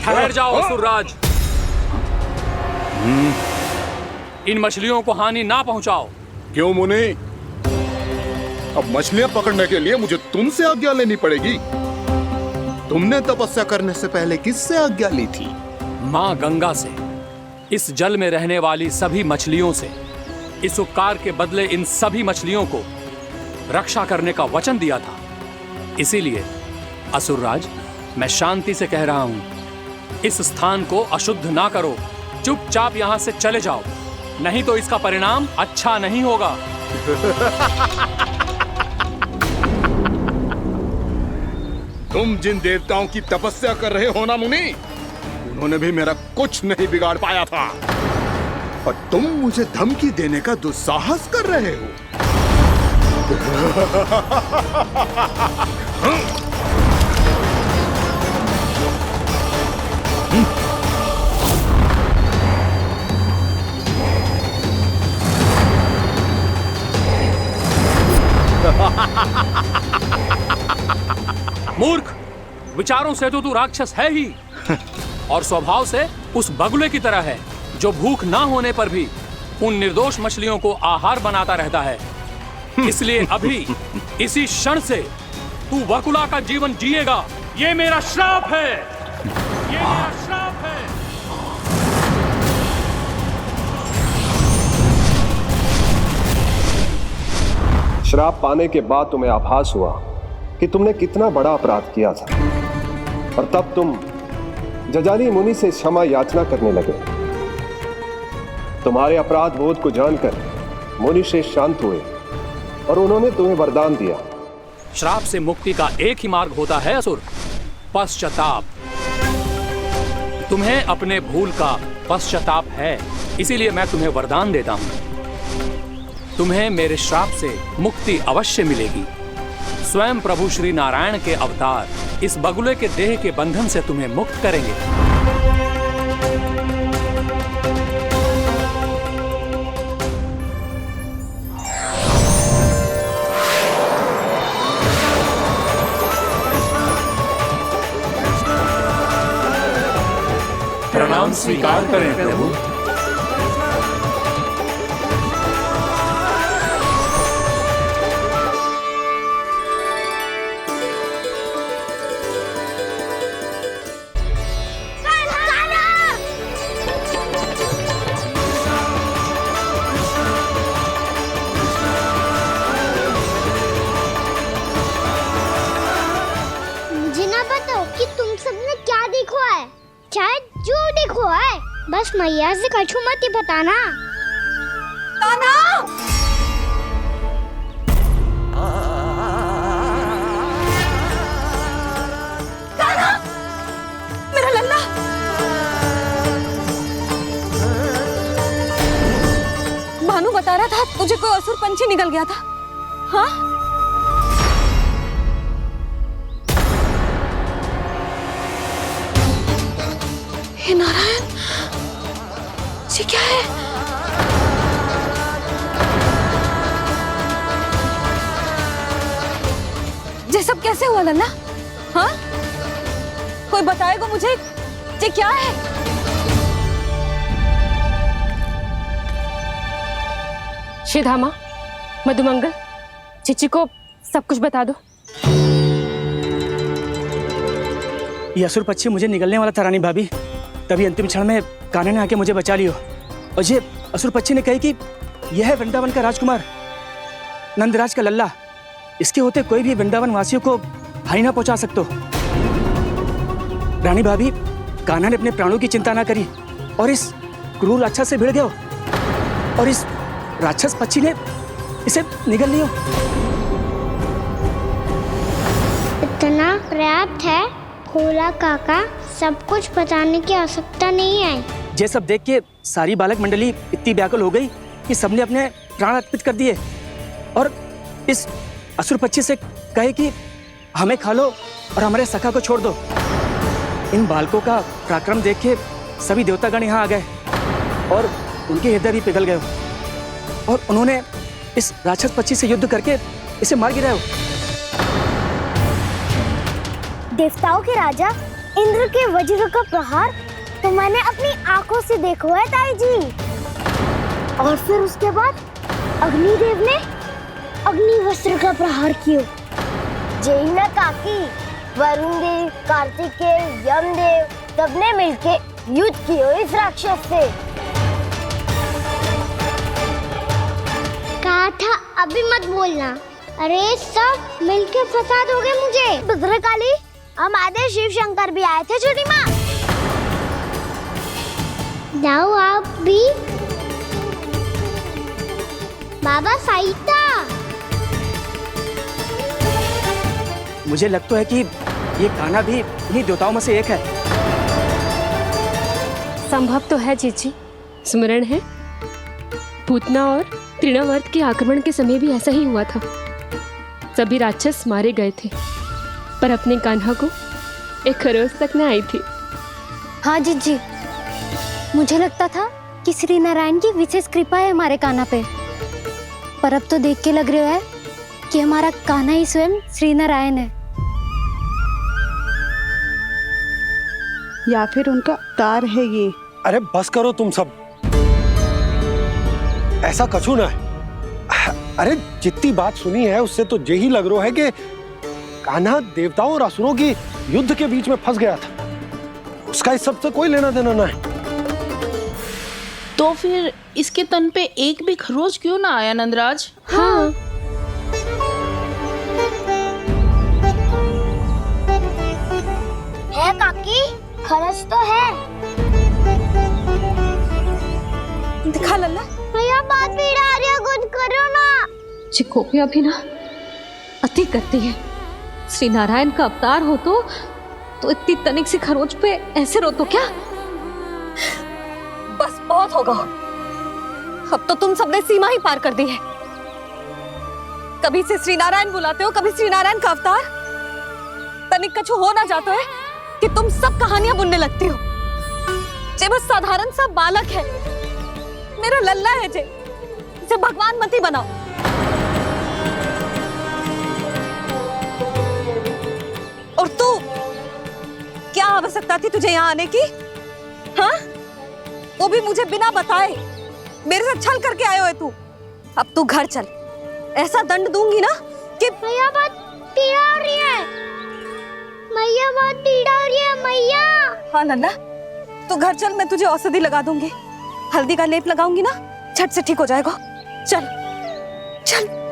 Speaker 16: ठहर जाओ असुरराज, इन मछलियों को हानि ना पहुंचाओ।
Speaker 8: क्यों मुनि? अब मछलियां पकड़ने के लिए मुझे तुमसे आज्ञा लेनी पड़ेगी। तुमने तपस्या करने से पहले किससे आज्ञा ली थी?
Speaker 16: मां गंगा से, इस जल में रहने वाली सभी मछलियों से। इस उपकार के बदले इन सभी मछलियों को रक्षा करने का वचन दिया था। इसीलिए असुरराज, मैं शांति से कह रहा हूं, इस स्थान को अशुद्ध ना करो। चुपचाप यहां से चले जाओ, नहीं तो इसका परिणाम अच्छा नहीं होगा।
Speaker 8: तुम जिन देवताओं की तपस्या कर रहे हो ना मुनि, उन्होंने भी मेरा कुछ नहीं बिगाड़ पाया था, और तुम मुझे धमकी देने का दुस्साहस कर रहे हो।
Speaker 16: मूर्ख, विचारों से तो तू राक्षस है ही, और स्वभाव से उस बगुले की तरह है जो भूख ना होने पर भी उन निर्दोष मछलियों को आहार बनाता रहता है। इसलिए अभी इसी क्षण से तू बकुला का जीवन जिएगा। ये मेरा श्राप है, ये मेरा श्राप है।
Speaker 14: श्राप पाने के बाद तुम्हें आभास हुआ कि तुमने कितना बड़ा अपराध किया था, और तब तुम जजाली मुनि से क्षमा याचना करने लगे। तुम्हारे अपराध बोध को जानकर मुनि श्रेष्ठ शांत हुए और उन्होंने तुम्हें वरदान दिया।
Speaker 16: श्राप से मुक्ति का एक ही मार्ग होता है असुर, पश्चाताप। तुम्हें अपने भूल का पश्चाताप है, इसीलिए मैं तुम्हें वरदान देता हूं। तुम्हें मेरे श्राप से मुक्ति अवश्य मिलेगी। स्वयं प्रभु श्री नारायण के अवतार इस बगुले के देह के बंधन से तुम्हें मुक्त करेंगे। प्रणाम स्वीकार करें प्रभु।
Speaker 3: मुझे ना पता कि तुम सबने क्या देखा है, शायद जो देखो है, बस मैया से कछु मत ही बताना।
Speaker 2: कान्हा! कान्हा! मेरा लल्ला! भानु बता रहा था तुझे कोई असुर पंछी निकल गया था। हाँ? हे नारायण, ये क्या है? ये सब कैसे हुआ लल्ला? हाँ? कोई बताएगा मुझे ये क्या है?
Speaker 17: श्रीधामा, मधुमंगल, चिची को सब कुछ बता दो।
Speaker 15: ये असुर पक्षी मुझे निगलने वाला था रानी भाभी, तभी अंतिम क्षण में कान्हा ने आके मुझे बचा लियो। और ये असुर पक्षी ने कही कि यह है वृंदावन का राजकुमार, नंदराज का लल्ला। इसके होते कोई भी वृंदावन वासियों को हानि ना पहुंचा सकते। रानी भाभी, कान्हा ने अपने प्राणों की चिंता ना करी और इस क्रूर राक्षस से भिड़ गयो और इस राक्षस पक्षी ने इसे निगल लियो।
Speaker 3: इतना पर्याप्त है भोला काका, सब कुछ बताने की आवश्यकता नहीं है।
Speaker 15: ये सब देख के सारी बालक मंडली इतनी व्याकुल हो गई कि सबने अपने प्राण अर्पित कर दिए और इस असुर पक्षी से कहे कि हमें खा लो और हमारे सखा को छोड़ दो। इन बालकों का पराक्रम देख के सभी देवतागण यहाँ आ गए और उनके हृदय भी पिघल गए और उन्होंने इस राक्षस पक्षी से युद्ध करके इसे मार गिराया।
Speaker 3: देवताओं के राजा इंद्र के वज्र का प्रहार तो मैंने अपनी आंखों से देखा है ताई जी। और फिर उसके बाद अग्निदेव ने अग्निवस्त्र का प्रहार किया। जय ना काकी, वरुण देव, कार्तिकेय, यमदेव सबने मिलके युद्ध किया इस राक्षस से। कहा था अभी मत बोलना। अरे सब मिलके फंसा दोगे मुझे। भद्रकाली, हमारे शिव शंकर भी आए थे छोटी माँ। जाओ आप भी। बाबा साईता,
Speaker 15: मुझे लगता है कि ये कान्हा भी इन्हीं देवताओं में से एक है।
Speaker 17: संभव तो है चीची। स्मरण है, पूतना और तृणावर्त के आक्रमण के समय भी ऐसा ही हुआ था। सभी राक्षस मारे गए थे पर अपने कान्हा को एक खरोच तक न आई थी।
Speaker 2: हाँ जीजी, मुझे लगता था कि श्री नारायण की विशेष कृपा है हमारे कान्हा पे, पर अब तो देख के लग रहा है कि हमारा कान्हा ही स्वयं श्री नारायण है।
Speaker 18: या फिर उनका अवतार है ये।
Speaker 4: अरे बस करो तुम सब, ऐसा कछु ना है। अरे जितनी बात सुनी है उससे तो यही लग रहा है कि कान्हा देवताओं और असुरों की युद्ध के बीच में फंस गया था। उसका इस सब से कोई लेना देना ना है।
Speaker 1: तो फिर इसके तन पे एक भी खरोच क्यों ना आया नंदराज?
Speaker 17: हाँ,
Speaker 3: है काकी, खरच तो है।
Speaker 2: दिखा लल्ला।
Speaker 3: भैया बात पीड़ा आ रही है, कुछ करो ना।
Speaker 2: चिकोपिया भी ना अति करती है। श्री नारायण का अवतार हो तो इतनी तनिक सी खरोच पे ऐसे रो तो क्या? बस बहुत होगा। अब तो तुम सबने सीमा ही पार कर दी है। कभी से श्री नारायण बुलाते हो, कभी श्री नारायण का अवतार। तनिक कछु हो ना जाता है कि तुम सब कहानियां बुनने लगती हो। जे बस साधारण सा बालक है, मेरा लल्ला है जे, इसे भगवान मती बनाओ। और तू, क्या आवश्यकता थी तुझे यहाँ आने की? हाँ, वो भी मुझे बिना बताए। मेरे साथ छल करके आए हो तू। अब तू घर चल, ऐसा दंड दूंगी ना कि
Speaker 3: मैया बहुत पीड़ा हो रही है। मैया बहुत पीड़ा हो रही है मैया।
Speaker 2: हाँ नन्ना, तू घर चल, मैं तुझे औषधि लगा दूंगी। हल्दी का लेप लगाऊंगी ना, झट से ठीक हो जाएगा। चल चल।